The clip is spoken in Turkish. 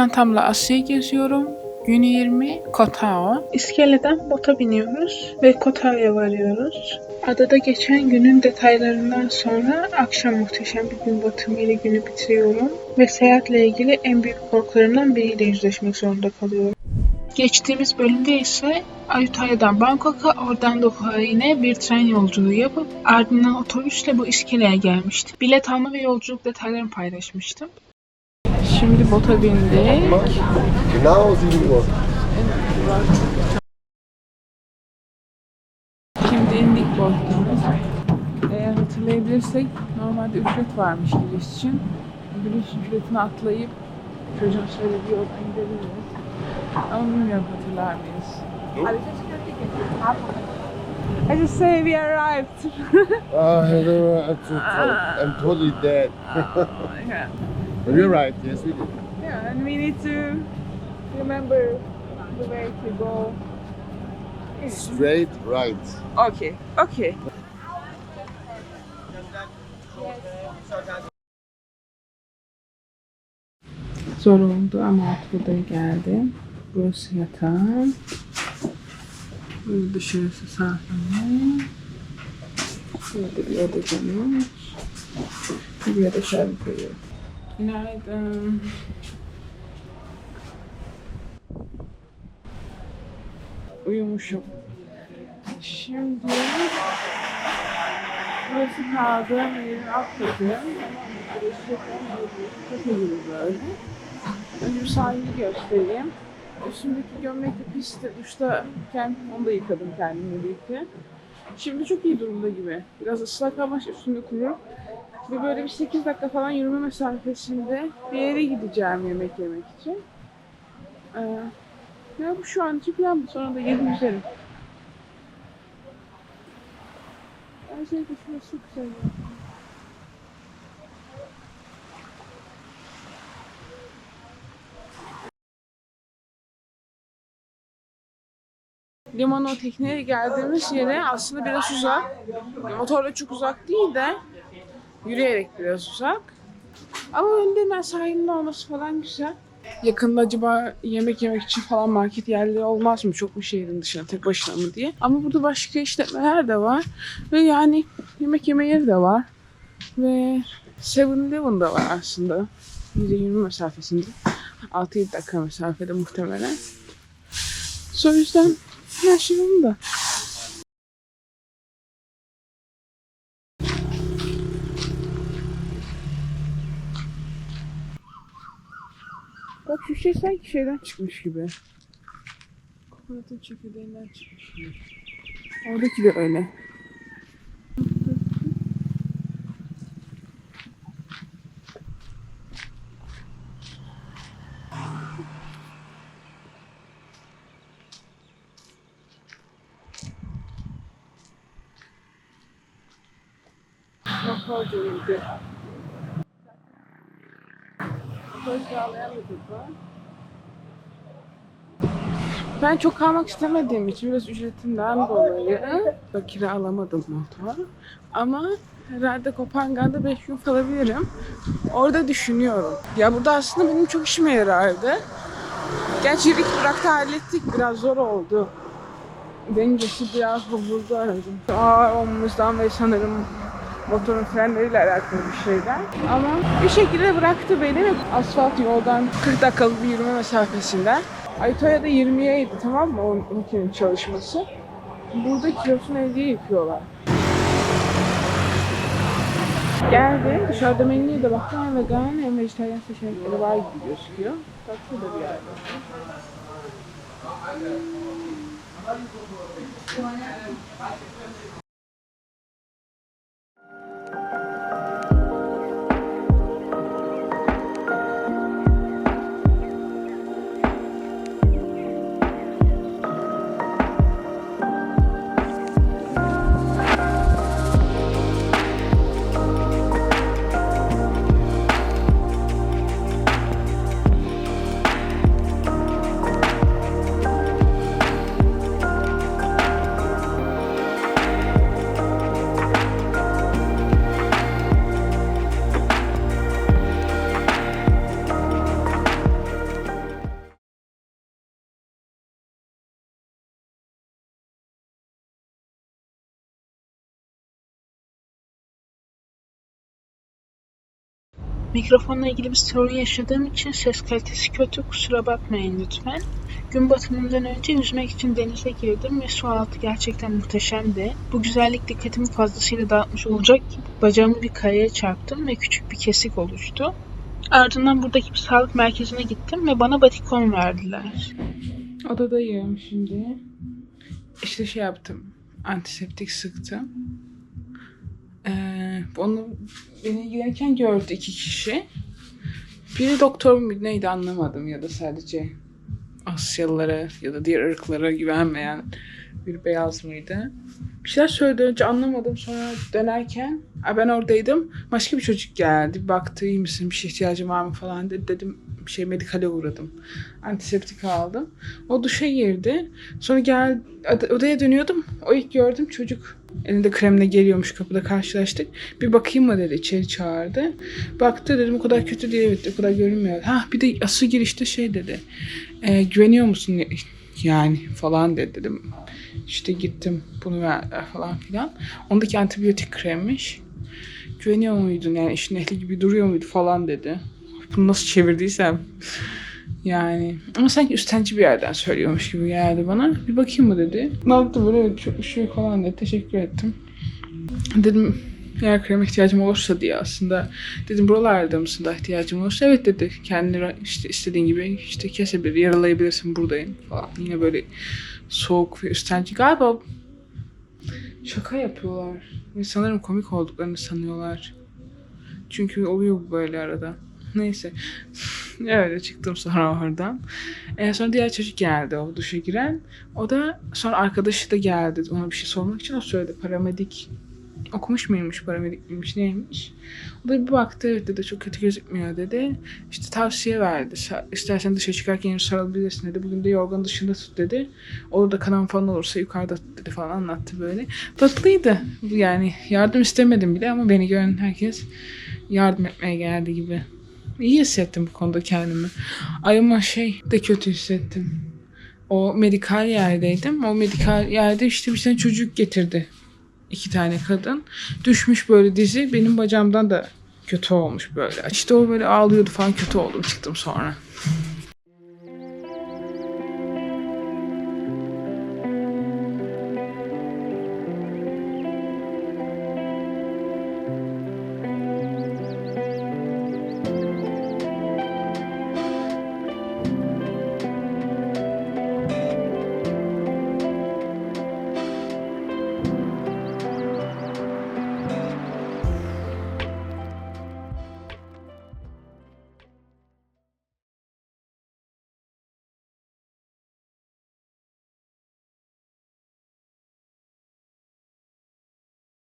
çantamla Asya'yı geziyorum. Gün 20 Koh İskeleden bota biniyoruz ve Koh Tao'ya varıyoruz. Adada geçen günün detaylarından sonra akşam muhteşem bir gün batımı ile günü bitiriyorum. Ve seyahatle ilgili en büyük korkularımdan biriyle yüzleşmek zorunda kalıyorum. Geçtiğimiz bölümde ise Ayutthaya'dan Bangkok'a, oradan Doha'ya yine bir tren yolculuğu yapıp ardından otobüsle bu iskeleye gelmiştik. Bilet alma ve yolculuk detaylarını paylaşmıştım. Şimdi bota bindik. Şimdi indik bottan. Eğer hatırlayabilirsek normalde ücret varmış giriş için. Giriş ücretini atlayıp çocuğun söylediği yoldan gidebiliriz. Ama bilmiyorum hatırlar mıyız? I just say we arrived. Hello, I'm totally dead. Yeah. But you're right, yes we did. Yeah, and we need to remember the way to go. Straight right. Okay, okay. Zor oldu ama Atlı'da geldim. Burası yatağım. Burası dışarısı sahne. Burada bir oda canım. Buraya da şarkı koyuyorum. Günaydın. Uyumuşum. Şimdi burası kaldığım yerin alt katı. Çok iyi böyle. Önce bir sahili göstereyim. Üstümdeki gömlek de pisti. Duştayken onu da yıkadım kendimle birlikte. Şimdi çok iyi durumda gibi. Biraz ıslak ama üstümde kuru. Ve böyle bir 8 dakika falan yürüme mesafesinde bir yere gideceğim yemek yemek için. Ya bu şu an için plan, sonra da yedim üzerim. Özellikle şurası çok güzel. Limano tekneye geldiğimiz yere aslında biraz uzak. Motorla çok uzak değil de yürüyerek biraz uzak. Ama önde hemen sahilin olması falan güzel. Yakında acaba yemek yemek için falan market yerleri olmaz mı? Çok mu şehrin dışına tek başına mı diye. Ama burada başka işletmeler de var. Ve yani yemek yeme yeri de var. Ve 7-Eleven da var aslında. %20 mesafesinde. 6-7 dakika mesafede muhtemelen. O yüzden her şey yolunda. Bak şu şey sanki şeyden çıkmış gibi. Kokonatın çekirdeğinden çıkmış gibi. Oradaki de öyle. Makarcaydı. Ben çok kalmak istemediğim için biraz ücretinden dolayı da kiralamadım motor. Ama herhalde Kopangan'da 5 gün kalabilirim. Orada düşünüyorum. Ya burada aslında benim çok işime yarardı. Gerçi ilk durakta hallettik. Biraz zor oldu. Dengesi biraz bozuldu aradım. Ağır olmamızdan ve sanırım motorun frenleriyle alakalı bir şeyden. Ama bir şekilde bıraktı beni asfalt yoldan 40 dakikalık bir yürüme mesafesinden. Ayutthaya'da 20'yeydi, tamam mı o makinenin çalışması. Burada kilosunu 50'ye yapıyorlar. Geldi, dışarıda menüye de baktım, hem vegan hem vejetaryen seçenekleri var gibi gözüküyor. Tatlı da bir yerde. Mikrofonla ilgili bir sorun yaşadığım için ses kalitesi kötü, kusura bakmayın lütfen. Gün batımından önce yüzmek için denize girdim ve su altı gerçekten muhteşemdi. Bu güzellik dikkatimi fazlasıyla dağıtmış olacak gibi bacağımı bir kayaya çarptım ve küçük bir kesik oluştu. Ardından buradaki bir sağlık merkezine gittim ve bana batikon verdiler. Odadayım şimdi. İşte şey yaptım. Antiseptik sıktım. Onu beni ilgilenirken gördü 2 kişi. Biri doktor mu neydi anlamadım ya da sadece Asyalılara ya da diğer ırklara güvenmeyen bir beyaz mıydı? Bir şeyler söyledi önce anlamadım, sonra dönerken ben oradaydım. Başka bir çocuk geldi. Baktı, iyi misin, bir şey ihtiyacın var mı falan dedi. Dedim medikale uğradım. Antiseptik aldım. O duşa girdi. Sonra odaya dönüyordum. O ilk gördüm çocuk elinde kremle geliyormuş, kapıda karşılaştık. Bir bakayım mı dedi, içeri çağırdı. Baktı, dedim o kadar kötü değil, evet o kadar görünmüyor. Bir de asıl girişte şey dedi. Güveniyor musun yani falan dedim. İşte gittim bunu verdiler falan filan. Ondaki antibiyotik kremmiş. Güveniyor muydun yani, işin ehli gibi duruyor muydu falan dedi. Bunu nasıl çevirdiysem yani. Ama sanki üstenci bir yerden söylüyormuş gibi geldi bana. Bir bakayım mı dedi. Ne yaptı böyle, çok bir şey falan dedi. Teşekkür ettim. Dedim eğer kreme ihtiyacım olursa diye aslında. Dedim buralarda mısın da ihtiyacım olursa. Evet dedi. Kendini işte istediğin gibi işte kesebilir, yaralayabilirsin, buradayım falan. Yine böyle soğuk ve üstenci. Galiba şaka yapıyorlar. Ve sanırım komik olduklarını sanıyorlar. Çünkü oluyor bu böyle arada. Neyse. Öyle çıktım sonra oradan. Sonra diğer çocuk geldi, o duşa giren. O da sonra arkadaşı da geldi ona bir şey sormak için. O söyledi paramedik. Okumuş muymuş, paramedik miymiş, neymiş. O da bir baktı, evet dedi, çok kötü gözükmüyor dedi. İşte tavsiye verdi. İstersen dışarı çıkarken yine sarılabilirsin dedi. Bugün de yorganın dışında tut dedi. Olur da kanama falan olursa yukarıda tut dedi falan, anlattı böyle. Tatlıydı. Yani yardım istemedim bile ama beni gören herkes yardım etmeye geldi gibi. İyi hissettim bu konuda kendimi. Ama şey de kötü hissettim. O medikal yerdeydim. O medikal yerde işte bir tane çocuk getirdi. 2 tane kadın. Düşmüş böyle dizi. Benim bacağımdan da kötü olmuş böyle. İşte o böyle ağlıyordu falan, kötü oldum, çıktım sonra.